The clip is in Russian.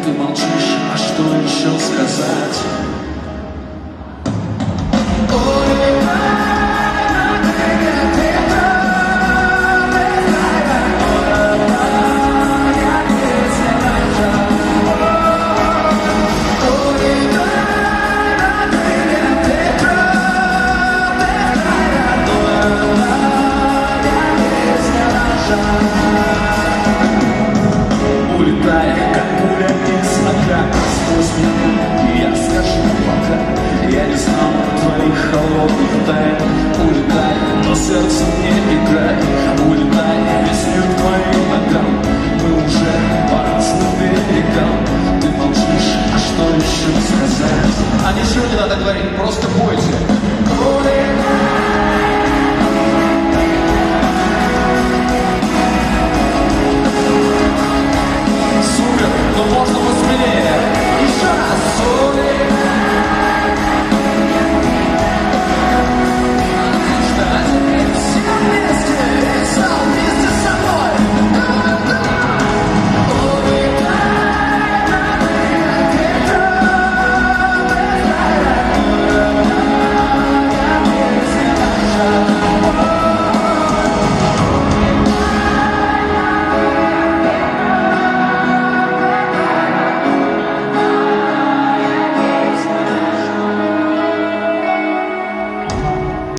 ты молчишь, а что еще сказать? Улетай, как пуля из окна, сквозь меня, я скажу пока. Я не знал твоих холодных тайн. Улетай, но сердце мне